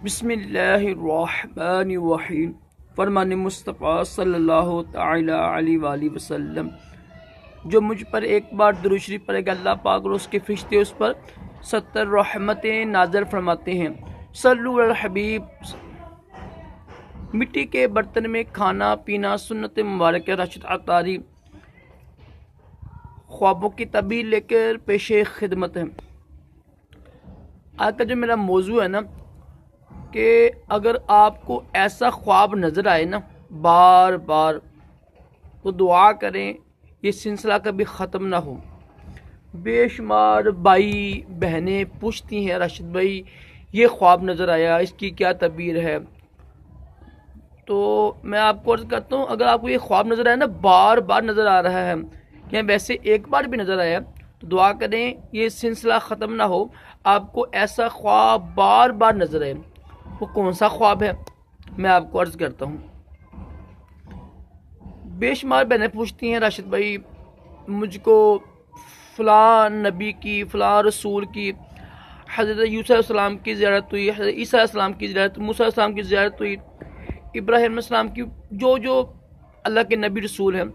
بسم اللہ الرحمن الرحیم۔ فرمان مصطفیٰ صلی اللہ تعالی علیہ وآلہ وسلم، جو مجھ پر ایک بار درود شریف پڑھے گا اللہ پاک اور اس کے فرشتے اس پر 70 رحمتیں نازل فرماتے ہیں۔ صلو علی الحبیب۔ مٹی کے برتن میں کھانا پینا سنت مبارک راشد عطاری خوابوں کی تعبیر لے کر پیش خدمت ہے۔ آج کا جو میرا موضوع ہے نا کہ اگر آپ کو ایسا خواب نظر آئے نا بار بار تو دعا کریں یہ سلسلہ کبھی ختم نہ ہو۔ بے شمار بھائی بہنیں پوچھتی ہیں راشد بھائی یہ خواب نظر آیا اس کی کیا تعبیر ہے، تو میں آپ کو عرض کرتا ہوں اگر آپ کو یہ خواب نظر آیا نا بار بار نظر آ رہا ہے یا ویسے ایک بار بھی نظر آیا تو دعا کریں یہ سلسلہ ختم نہ ہو، آپ کو ایسا خواب بار بار نظر آئے۔ وہ کون سا خواب ہے میں آپ کو عرض کرتا ہوں۔ بے شمار بہنیں پوچھتی ہیں راشد بھائی مجھ کو فلاں نبی کی فلاں رسول کی حضرت یوسف علیہ السلام کی زیارت ہوئی، حضرت عیسیٰ علیہ السلام کی زیارت، موسیٰ علیہ السلام کی زیارت ہوئی، ابراہیم علیہ السلام کی جو اللہ کے نبی رسول ہیں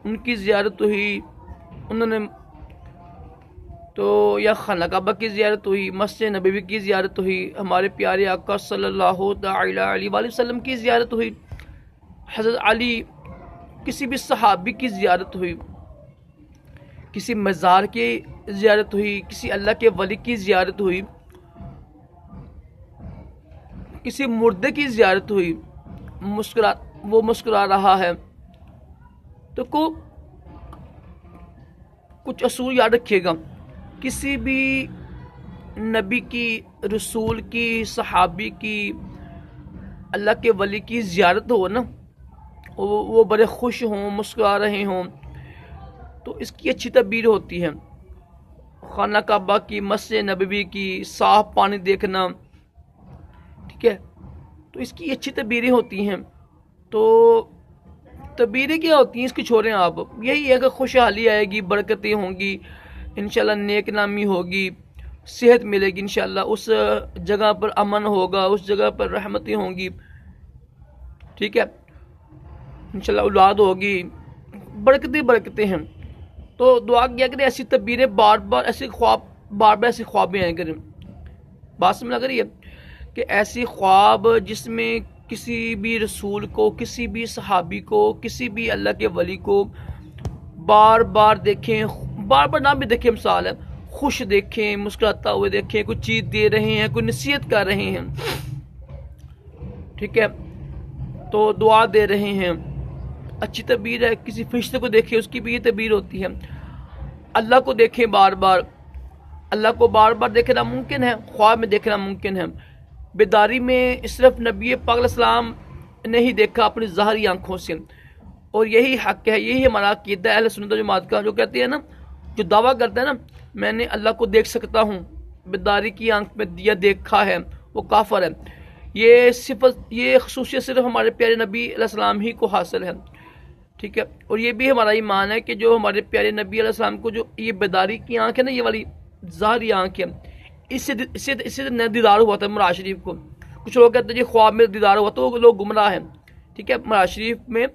ان کی زیارت ہوئی، انہوں نے تو یا خانہ کعبہ کی زیارت ہوئی، مسجد نبوی کی زیارت ہوئی، ہمارے پیارے آقا صلی اللہ تعالی علیہ وآلہ وسلم کی زیارت ہوئی، حضرت علی کسی بھی صحابی کی زیارت ہوئی، کسی مزار کی زیارت ہوئی، کسی اللہ کے ولی کی زیارت ہوئی، کسی مردے کی زیارت ہوئی، وہ مسکرا رہا ہے، تو کچھ اصول یاد رکھیے گا۔ کسی بھی نبی کی رسول کی صحابی کی اللہ کے ولی کی زیارت ہو نا وہ بڑے خوش ہوں مسکرا رہے ہوں تو اس کی اچھی تعبیر ہوتی ہے۔ خانہ کعبہ کی مسجد نبوی کی صاف پانی دیکھنا، ٹھیک ہے، تو اس کی اچھی تعبیریں ہوتی ہیں۔ تو تعبیریں کیا ہوتی ہیں اس کی چھوڑیں آپ، یہی ہے کہ خوشحالی آئے گی، برکتیں ہوں گی، انشاءاللہ نیک نامی ہوگی، صحت ملے گی، انشاءاللہ اس جگہ پر امن ہوگا، اس جگہ پر رحمتیں ہوں گی، ٹھیک ہے، انشاءاللہ اولاد ہوگی، برکتیں ہیں۔ تو دعا کیا کریں ایسی تعبیریں بار بار ایسے خوابیں آئیں کریں۔ بات سمجھ لگ رہی ہے کہ ایسی خواب جس میں کسی بھی رسول کو، کسی بھی صحابی کو، کسی بھی اللہ کے ولی کو بار بار دیکھیں، بار بار نہ بھی دیکھیں، مثال ہے خوش دیکھیں، مسکراتا ہوئے دیکھیں، کوئی چیز دے رہے ہیں، کوئی نصیحت کر رہے ہیں، ٹھیک ہے، تو دعا دے رہے ہیں، اچھی تعبیر ہے۔ کسی فرشتے کو دیکھیں اس کی بھی یہ تعبیر ہوتی ہے۔ اللہ کو دیکھیں بار بار، اللہ کو بار بار دیکھنا ممکن ہے، خواب میں دیکھنا ممکن ہے، بیداری میں صرف نبی پاک علیہ السلام نے ہی دیکھا اپنی ظاہری آنکھوں سے، اور یہی حق ہے، یہی ہمارا عقیدہ اہل سنت والجماعت کا، جو کہتے ہیں نا، جو دعویٰ کرتے ہیں نا میں نے اللہ کو دیکھ سکتا ہوں، بیداری کی آنکھ میں دیا دیکھا ہے، وہ کافر ہے۔ یہ صفت، یہ خصوصیت صرف ہمارے پیارے نبی علیہ السلام ہی کو حاصل ہے، ٹھیک ہے، اور یہ بھی ہمارا ایمان ہے کہ جو ہمارے پیارے نبی علیہ السلام کو جو یہ بیداری کی آنکھ ہے نا، یہ والی ظاہری آنکھ ہے، اس سے دیدار ہوا تھا معراج شریف کو۔ کچھ لوگ کہتے ہیں جی خواب میں دیدار ہوا تو وہ لوگ گمراہ ہیں، ٹھیک ہے، معراج شریف میں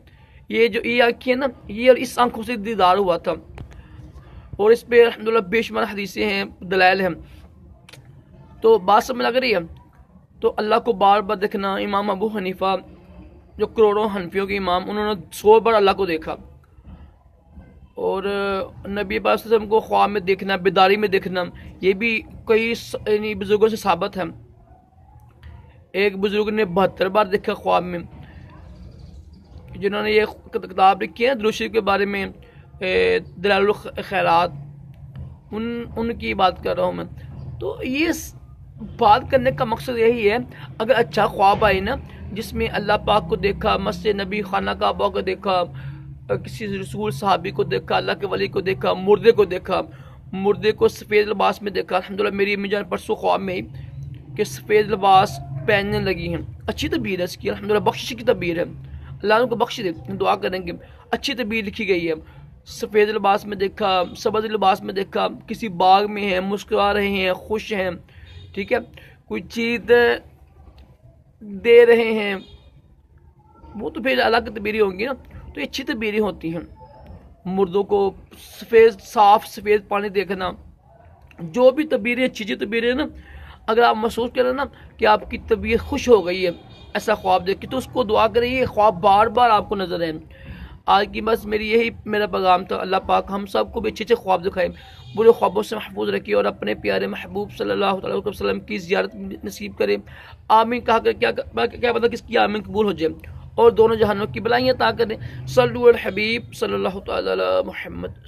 یہ آنکھیں نا یہ اور اس آنکھوں سے دیدار ہوا تھا، اور اس پہ الحمدللہ بے شمار حدیثیں ہیں، دلائل ہیں۔ تو بات سمجھ لگ رہی ہے؟ تو اللہ کو بار بار دیکھنا، امام ابو حنیفہ جو کروڑوں حنفیوں کے امام، انہوں نے 100 بار اللہ کو دیکھا، اور نبی پاک صلی اللہ علیہ وسلم کو خواب میں دیکھنا، بیداری میں دیکھنا، یہ بھی کئی بزرگوں سے ثابت ہے۔ ایک بزرگ نے 72 بار دیکھا خواب میں، جنہوں نے یہ کتاب لکھی ہے درود شریف کے بارے میں، دلائل الخیرات، ان کی بات کر رہا ہوں میں۔ تو یہ بات کرنے کا مقصد یہی ہے، اگر اچھا خواب آئے نا جس میں اللہ پاک کو دیکھا، مسجد نبی خانہ کعبہ کو دیکھا، کسی رسول صحابی کو دیکھا، اللہ کے ولی کو دیکھا، مردے کو دیکھا، مردے کو سفید لباس میں دیکھا، الحمدللہ میری امی جان پرسوں خواب میں ہی کہ سفید لباس پہننے لگی ہیں، اچھی تعبیر ہے اس کی، الحمدللہ بخشش کی تعبیر ہے، اللہ ان کو بخش دے، دعا کریں گے، اچھی تعبیر لکھی گئی ہے۔ سفید لباس میں دیکھا، سبز لباس میں دیکھا، کسی باغ میں ہیں، مسکرا رہے ہیں، خوش ہیں، ٹھیک ہے، کوئی چیز دے رہے ہیں وہ تو پھر الگ تعبیریں ہوں گی نا، تو یہ اچھی تعبیریں ہوتی ہیں۔ مردوں کو سفید صاف سفید پانی دیکھنا، جو بھی تعبیریں اچھی اچھی تعبیریں نا، اگر آپ محسوس کریں نا کہ آپ کی طبیعت خوش ہو گئی ہے ایسا خواب دیکھ کے، تو اس کو دعا کریں یہ خواب بار بار آپ کو نظر آئے۔ آج کی بس میرا پیغام تھا، اللہ پاک ہم سب کو بھی اچھے اچھے خواب دکھائے، برے خوابوں سے محفوظ رکھے، اور اپنے پیارے محبوب صلی اللہ علیہ وسلم کی زیارت نصیب کرے۔ آمین کہا کر کیا پتہ کس کی آمین قبول ہو جائے، اور دونوں جہانوں کی بلائیں عطا کریں۔ صلو علی الحبیب صلی اللہ تعالی علی محمد۔